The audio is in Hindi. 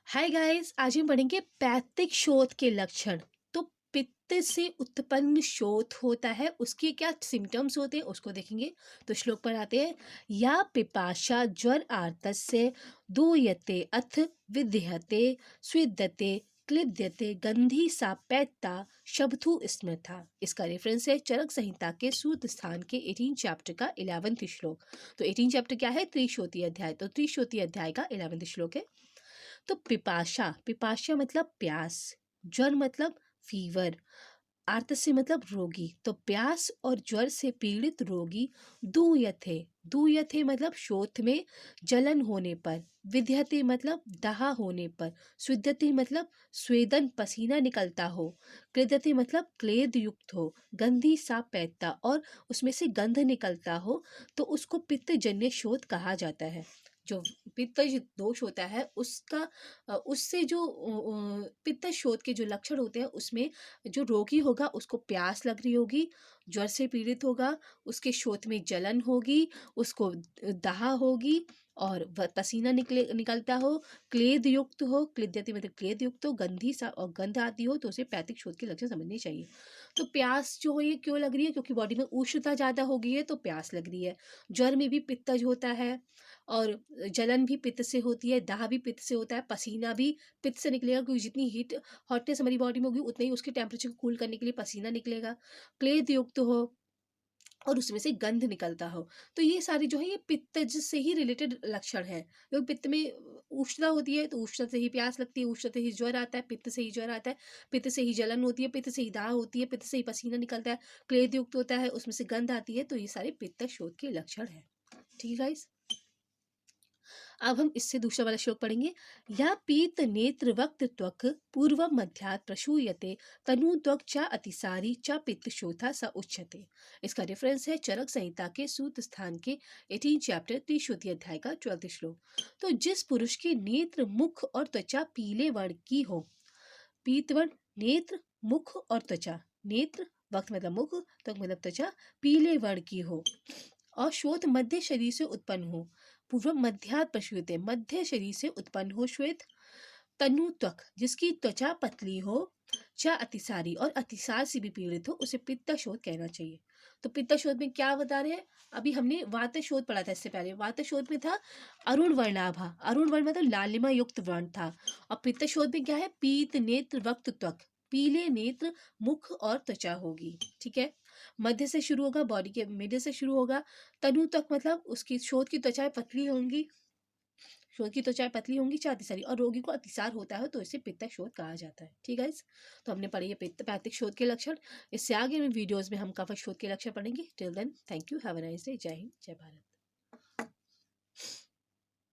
हाय गाइस, आज हम पढ़ेंगे पैत्तिक शोथ के लक्षण। तो पित्त से उत्पन्न शोथ होता है, उसके क्या सिम्टम्स होते हैं उसको देखेंगे। तो श्लोक पर आते हैं। या पिपाशा ज्वर आर्तस्य दूयते अथ विद्यते स्विद्यते क्लिद्यते गंधी सा पैत्ता शब्दु स्मृता। इसका रेफरेंस है चरक संहिता के सूत स्थान के 18 चैप्टर का 11वां श्लोक। तो 18 चैप्टर क्या है? त्रिशोती अध्याय। तो त्रिशोती अध्याय का 11वां श्लोक है। तो पिपाशा, पिपाशा मतलब प्यास, ज्वर मतलब फीवर, आर्तस्य मतलब रोगी। तो प्यास और ज्वर से पीड़ित रोगी दूयथे, दूयथे मतलब शोथ में जलन होने पर, विद्यते मतलब दहा होने पर, स्विद्यते मतलब स्वेदन पसीना निकलता हो, क्लेदते मतलब क्लेद युक्त हो, गंधी सा पैता और उसमें से गंध निकलता हो, तो उसको पित्तजन्य शोथ कहा जाता है। जो पित्तज दोष होता है उसका उससे जो पित्त शोथ के जो लक्षण होते हैं उसमें जो रोगी होगा उसको प्यास लग रही होगी, ज्वर से पीड़ित होगा, उसके शोथ में जलन होगी, उसको दहा होगी और पसीना निकलता हो, क्लेद युक्त हो, क्लिद्यते मतलब क्लेद युक्त हो, गंधी सा और गंध आती हो, तो उसे पैतिक शोथ के लक्षण समझने चाहिए। तो प्यास जो है ये क्यों लग रही है? क्योंकि बॉडी में उष्णता ज़्यादा हो गई है तो प्यास लग रही है। ज्वर में भी पित्तज होता है और जलन भी पित्त से होती है, दाह भी पित्त से होता है, पसीना भी पित्त से निकलेगा क्योंकि जितनी हीट हॉटनेस हमारी बॉडी में होगी उतना ही उसके टेम्परेचर को कूल करने के लिए पसीना निकलेगा। क्लेद युक्त हो और उसमें से गंध निकलता हो, तो ये सारी जो है ये पित्तज से ही रिलेटेड लक्षण है। क्योंकि पित्त में उष्णता होती है तो उष्णता से ही प्यास लगती है, उष्णता से ही ज्वर आता है, पित्त से ही ज्वर आता है, पित्त से ही जलन होती है, पित्त से ही दाह होती है, पित्त से ही पसीना निकलता है, क्लेद युक्त होता है, उसमें से गंध आती है, तो ये सारे पित्त शोथ के लक्षण है। ठीक है गाइस। अब हम इससे दूसरा वाला श्लोक पढ़ेंगे। या पीत नेत्र वक्त त्वक पूर्व मध्यात् प्रशूयते तनु त्वक च अतिसारी च पित्त शोथा स उच्यते। इसका रेफरेंस है चरक संहिता के सूत स्थान के 18 चैप्टर त्रिशोती अध्याय का 12 श्लोक। तो जिस पुरुष के नेत्र, मुख और त्वचा पीले वर्ण की हो, पीत वर्ण नेत्र, मुख और त्वचा, नेत्र वक्त मतलब मुख, त्वक मतलब त्वचा, पीले वर्ण की हो और शोथ मध्य शरीर से उत्पन्न हो, पूर्व मध्यात् प्रशूयते मध्य शरीर से उत्पन्न हो श्वेत, तनु त्वक जिसकी त्वचा पतली हो, च अतिसारी और अतिसार से भी पीड़ित हो, उसे पित्त शोथ कहना चाहिए। तो पित्त शोथ में क्या बता रहे हैं? अभी हमने वात शोथ पढ़ा था इससे पहले। वात शोथ में था अरुण वर्णाभा, अरुण वर्ण मतलब लालिमा युक्त वर्ण था। और पित्त शोथ में क्या है? पीत नेत्र वक्त त्वक, पीले नेत्र, मुख और त्वचा होगी। ठीक है। मध्य से शुरू होगा, बॉडी के मिडल से शुरू होगा। तनु तक मतलब उसकी शोथ की त्वचाएं पतली होंगी, शोथ की त्वचाएं पतली होंगी, चाहती सारी, और रोगी को अतिसार होता है तो इसे पित्त शोथ कहा जाता है। ठीक है। तो हमने पढ़ी है पित्त पैतिक शोथ के लक्षण। इससे आगे में वीडियोस में हम कफ शोथ के लक्षण पढ़ेंगे। Till then, thank you, have a nice day. जय हिंद, जय भारत।